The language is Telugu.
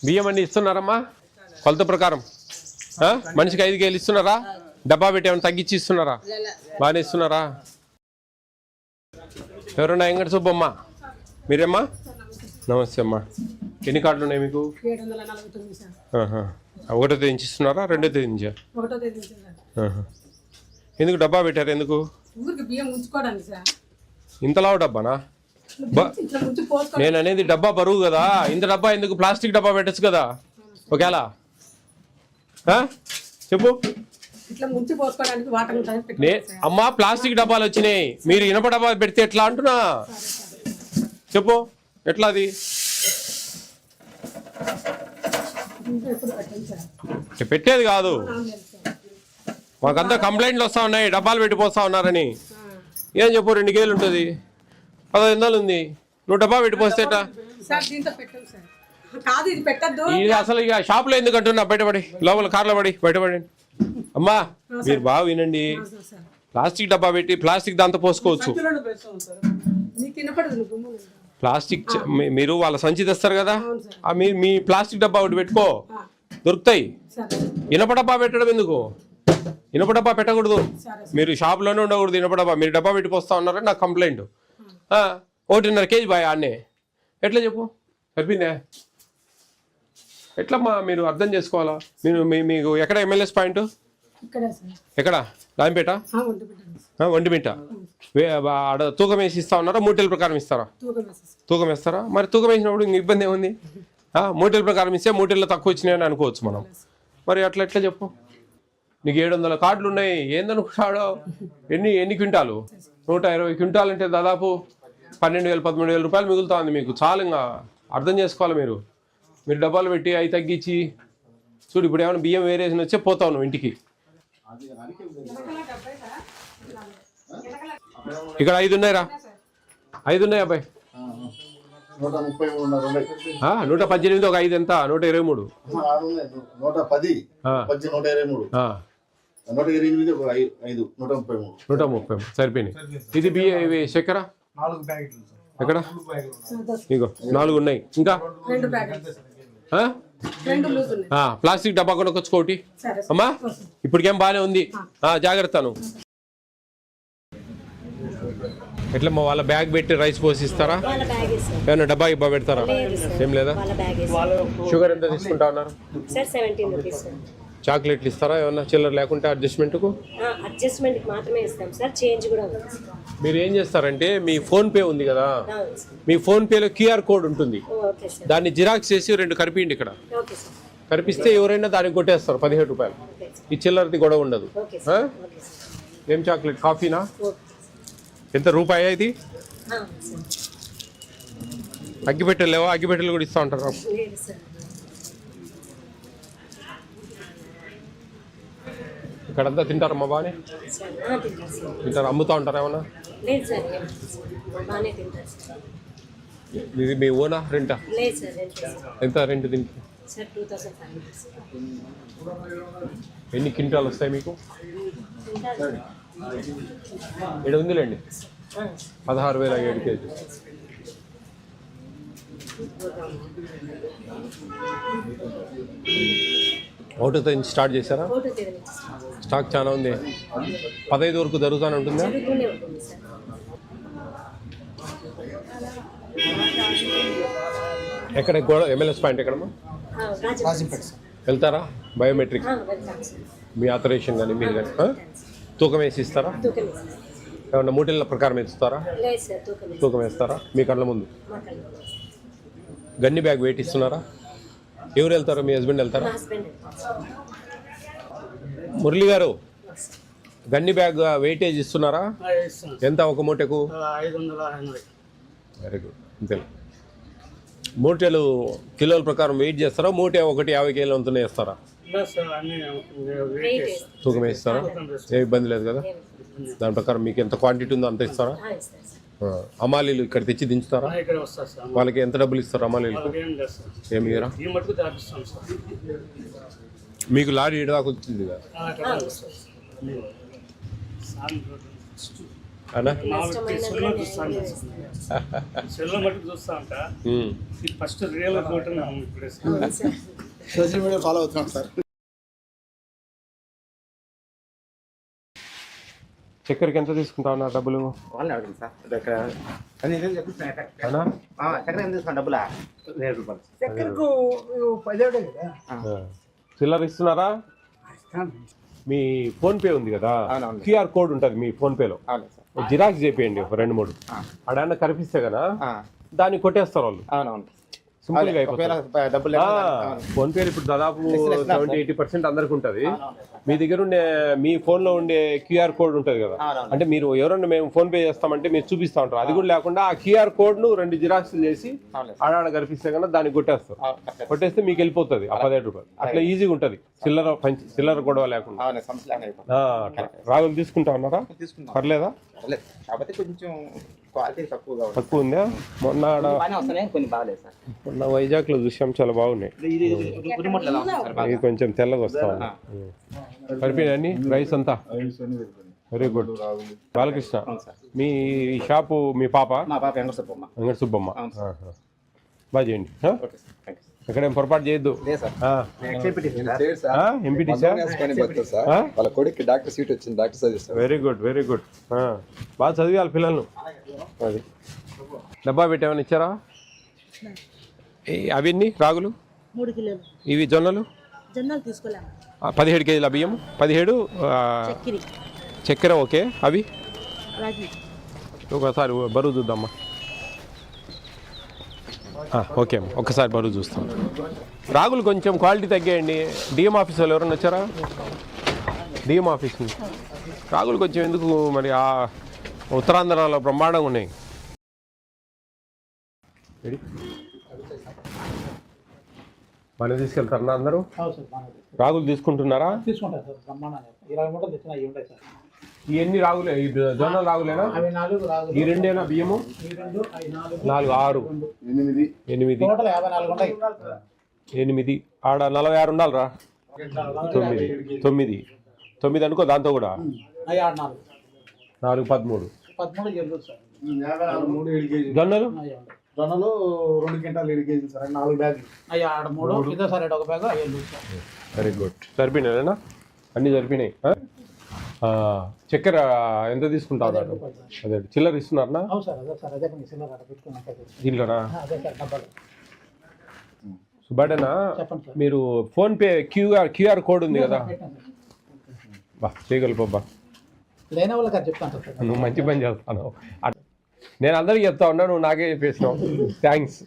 బియ్యం అన్ని ఇస్తున్నారమ్మా కొలత ప్రకారం? మనిషికి 5 కేజీలు ఇస్తున్నారా? డబ్బా పెట్టి ఏమైనా తగ్గించి ఇస్తున్నారా? బాగానే ఇస్తున్నారా? ఎవరన్నా ఎంగటి సుబ్బమ్మ మీరేమ్మా? నమస్తే అమ్మా. ఎన్ని కార్డులు ఉన్నాయి మీకు? 1వ తేదీ నుంచి ఇస్తున్నారా? 2వ తేదీ నుంచా? ఎందుకు డబ్బా పెట్టారు? ఎందుకు ఇంతలా డబ్బానా? నేను అనేది డబ్బా బరువు కదా, ఇంత డబ్బా ఎందుకు? ప్లాస్టిక్ డబ్బా పెట్టచ్చు కదా ఒకేలా. చెప్పు అమ్మా. ప్లాస్టిక్ డబ్బాలు వచ్చినాయి, మీరు ఇనప డబ్బా పెడితే ఎట్లా అంటున్నా? చెప్పు ఎట్లా? అది పెట్టేది కాదు. మాకంతా కంప్లైంట్లు వస్తా ఉన్నాయి, డబ్బాలు పెట్టిపోస్తా ఉన్నారని. ఏం చెప్పు, 2 కేజీలు ఉంటుంది, 15 ఉంది, నువ్వు డబ్బా పెట్టిపోస్తే ఇది అసలు ఇక షాప్లో ఎందుకు అంటున్నా? బయటపడి లోపల కార్లో పడి బయటపడండి. అమ్మా మీరు బాగా వినండి, ప్లాస్టిక్ డబ్బా పెట్టి ప్లాస్టిక్ దాంతో పోసుకోవచ్చు. ప్లాస్టిక్ మీరు వాళ్ళ సంచి తెస్తారు కదా, మీ ప్లాస్టిక్ డబ్బా ఒకటి పెట్టుకో, దొరుకుతాయి. ఇనప డబ్బా పెట్టడం ఎందుకు? ఇనప డబ్బా పెట్టకూడదు, మీరు షాప్లోనే ఉండకూడదు. ఇనప డబ్బా మీరు డబ్బా పెట్టిపోస్తా ఉన్నారని నాకు కంప్లైంట్. 1.5 కేజీ బాయ్ ఆన్నే ఎట్లా చెప్పు? సరిపోయిందే ఎట్లమ్మా? మీరు అర్థం చేసుకోవాలా. మీకు ఎక్కడ ఎమ్మెల్యేస్ పాయింట్? ఎక్కడ? రాంపేట, ఒంటిమిట్ట. ఆడ తూకం వేసి ఇస్తా ఉన్నారా? మూటల ప్రకారం ఇస్తారా? తూకం వేస్తారా? మరి తూకం వేసినప్పుడు ఇంక ఇబ్బంది ఏముంది? మూటల ప్రకారం ఇస్తే మూటల్లో తక్కువ వచ్చినాయని అనుకోవచ్చు మనం. మరి అట్లా ఎట్లా చెప్పు? నీకు 700 కార్డులు ఉన్నాయి, ఏందనుకుంటాడో? ఎన్ని క్వింటాలు? 120 క్వింటాలు అంటే దాదాపు 12,000 13,000 రూపాయలు మిగులుతా ఉంది మీకు. చాలు, ఇంకా అర్థం చేసుకోవాలి. మీరు డబ్బాలు పెట్టి అవి తగ్గించి చూడు. ఇప్పుడు ఏమైనా బియ్యం వేరేసిన వచ్చే పోతావు నువ్వు ఇంటికి. ఇక్కడ 5 ఉన్నాయిరా, 5 ఉన్నాయి అబ్బాయి. 118 ఒక 5 ఎంత? 123. 130 సరిపోయినాయి. ఇది బియ్యం, ఇవి చక్కెర ఎక్కడ? ఇగో 4 ఉన్నాయి. ఇంకా ప్లాస్టిక్ డబ్బా కొనుక్కొచ్చుకోటి అమ్మా. ఇప్పటికేం బాగానే ఉంది, జాగ్రత్త. నువ్వు ఎట్లమ్మా? వాళ్ళ బ్యాగ్ పెట్టి రైస్ పోసి ఇస్తారా? ఏమన్నా డబ్బా ఇబ్బా పెడతారా? ఏం లేదా? షుగర్ ఎంత తీసుకుంటా ఉన్నారు? చాక్లెట్లు ఇస్తారా? ఏమన్నా చిల్లర లేకుంటే అడ్జస్ట్మెంట్కు? మీరు ఏం చేస్తారంటే, మీ ఫోన్పే ఉంది కదా, మీ ఫోన్పేలో QR కోడ్ ఉంటుంది, దాన్ని జిరాక్స్ చేసి 2 కరిపిండి. ఇక్కడ కరిపిస్తే ఎవరైనా దానికి కొట్టేస్తారు 17 రూపాయలు. ఈ చిల్లరది గొడవ ఉండదు. ఏం చాక్లెట్? కాఫీనా? ఎంత రూపాయి ఇది? అగ్గిపెట్టెలు లేవా? అగ్గిపెట్టెలు కూడా ఇస్తూ ఉంటారు. ఇక్కడంతా తింటారమ్మా? బాగానే తింటారు. అమ్ముతూ ఉంటారా ఏమన్నా? ఇది మీ ఓనా రెంటా? ఎంత రెంట్ దీనికి? ఎన్ని క్వింటాలు వస్తాయి మీకు? 7 ఉందిలేండి. 16,000 7 కేజీ. ఒకటో నుంచి స్టార్ట్ చేశారా? స్టాక్ చాలా ఉంది. 15 వరకు జరుగుతూనే ఉంటుందా? ఎక్కడ ఎమ్మెల్యేస్ పాయింట్ ఎక్కడమ్మా? వెళ్తారా? బయోమెట్రిక్ మీ ఆథరైజేషన్ కానీ మీరు కానీ తూకం వేసి ఇస్తారా? ఏమన్నా మూటల ప్రకారం ఇస్తారా? తూకం వేస్తారా? మీ కళ్ళ ముందు గన్ని బ్యాగ్ వెయిట్ ఇస్తున్నారా? ఎవరు వెళ్తారు? మీ హస్బెండ్ వెళ్తారా? మురళి గారు, గన్ని బ్యాగ్ వెయిటేజ్ ఇస్తున్నారా? ఎంత ఒక మూటకు? 580. Very good. అంతే. మూటలు కిలోల ప్రకారం వెయిట్ చేస్తారా? మూట ఒకటి 50 కేజీలు అంతనే వేస్తారా? తూకం వేస్తారా? ఏ ఇబ్బంది లేదు కదా? దాని ప్రకారం మీకు ఎంత క్వాంటిటీ ఉందో అంత ఇస్తారా? అమాలీలు ఇక్కడ తెచ్చి దించుతారా? వాళ్ళకి ఎంత డబ్బులు ఇస్తారు అమాలీలకు? ఏమి ఇయరా? మీకు లారీ ఇడదాకా వచ్చింది కదా? అన్నా సెల్లో మటుకు చూస్తా ఉంటా. ఫస్ట్ రియల్ ఇప్పుడే సోషల్ మీడియా ఫాలో అవుతున్నాం సార్. చక్కెరకి ఎంత తీసుకుంటా ఉన్నా డబ్బులు? వాళ్ళని అడగండి సార్. చక్కెర ఎంత తీసుకున్నా డబ్బులా? ₹1,000. చక్కెరకు 17 కదా. చిల్లర ఇస్తున్నారా? మీ ఫోన్ పే ఉంది కదా, క్యూఆర్ కోడ్ ఉంటుంది మీ ఫోన్ పేలో, జిరాక్స్ చేపియండి ఒక 2-3. ఆడన్నా కనిపిస్తే కదా దాన్ని కొట్టేస్తారు వాళ్ళు. అవునవును, సింపుల్ గా అయిపోతుంది. ఫోన్ పే ఇప్పుడు దాదాపు 70-80% అందరికి ఉంటుంది. మీ దగ్గర ఉండే మీ ఫోన్ లో ఉండే క్యూఆర్ కోడ్ ఉంటుంది కదా, అంటే మీరు ఎవరన్నా మేము ఫోన్ పే చేస్తామంటే మీరు చూపిస్తా ఉంటారు. అది కూడా లేకుండా ఆ క్యూఆర్ కోడ్ ను 2 జిరాక్స్ చేసి ఆడాడ కనిపిస్తే కన్నా దాన్ని కొట్టేస్తారు. కొట్టేస్తే మీకు వెళ్ళిపోతుంది ఆ ₹15. అట్లా ఈజీగా ఉంటుంది, చిల్లర గొడవ లేకుండా. రాగులు తీసుకుంటా ఉన్నారా? పర్లేదా? కొంచెం క్వాలిటీ తక్కువ ఉందా? మొన్న వైజాగ్ లో చూసాం, చాలా బాగున్నాయి. ఇది కొంచెం తెల్లగా వస్తా ఉంది. సరిపోయినా రైస్ అంతా? Very good. బాలకృష్ణ, మీ షాపు మీ పాప? వెంకట సుబ్బమ్మ. బాగా చేయండి. ఎక్కడేం పొరపాటు చేయొద్దు. ఎంపీటీ సార్, వాళ్ళ కొడుకు డాక్టర్ సీట్ వచ్చింది, డాక్టర్ చదివిస్తారు. Very good very good. బాగా చదివాలి పిల్లలను. అది డబ్బా పెట్టేమని ఇచ్చారా? అవన్నీ రాగులు 3 కిలోలు. ఇవి జొన్నలు 17 కేజీల బియ్యం, 17 చక్కెర. ఓకే, అవి ఒకసారి బరువు చూద్దామా? ఓకే అమ్మా, ఒక్కసారి బరువు చూస్తాం. రాగులు కొంచెం క్వాలిటీ తగ్గేయండి. డిఎం ఆఫీస్ వాళ్ళు ఎవరైనా వచ్చారా? డిఎం ఆఫీస్ రాగులు కొంచెం ఎందుకు మరి ఆ ఉత్తరాంధ్రలో బ్రహ్మాండంగా ఉన్నాయి. మన తీసుకెళ్తారా అందరూ? రాగులు తీసుకుంటున్నారా? ఈ ఎన్ని రాగులే? ఈ జొన్న రాగులేనా? ఈ 2 బియ్యము? 4, 6, 8. ఆడ 46 ఉండాలిరా. 9 అనుకో, దాంతో కూడా 4, 13. జొన్నలు 2 క్వింటాలు 7 కేజీలు సార్. 4 బ్యాగులు సార్. 1 బ్యాగ్ 7. Very good. సరిపోయినాయినా? అన్నీ సరిపోయినాయి. చక్కెర ఎంత తీసుకుంటారు? అదే చిల్లర ఇస్తున్నారా దీంట్లోనా? సుబ్బాడేనా? మీరు ఫోన్ పే క్యూఆర్ కోడ్ ఉంది కదా, బా చేయగలపబ్బా. నువ్వు మంచి పని చేస్తాను. నేను అందరికీ చెప్తా ఉన్నా, నువ్వు నాకే చెప్పేసినావు. థ్యాంక్స్.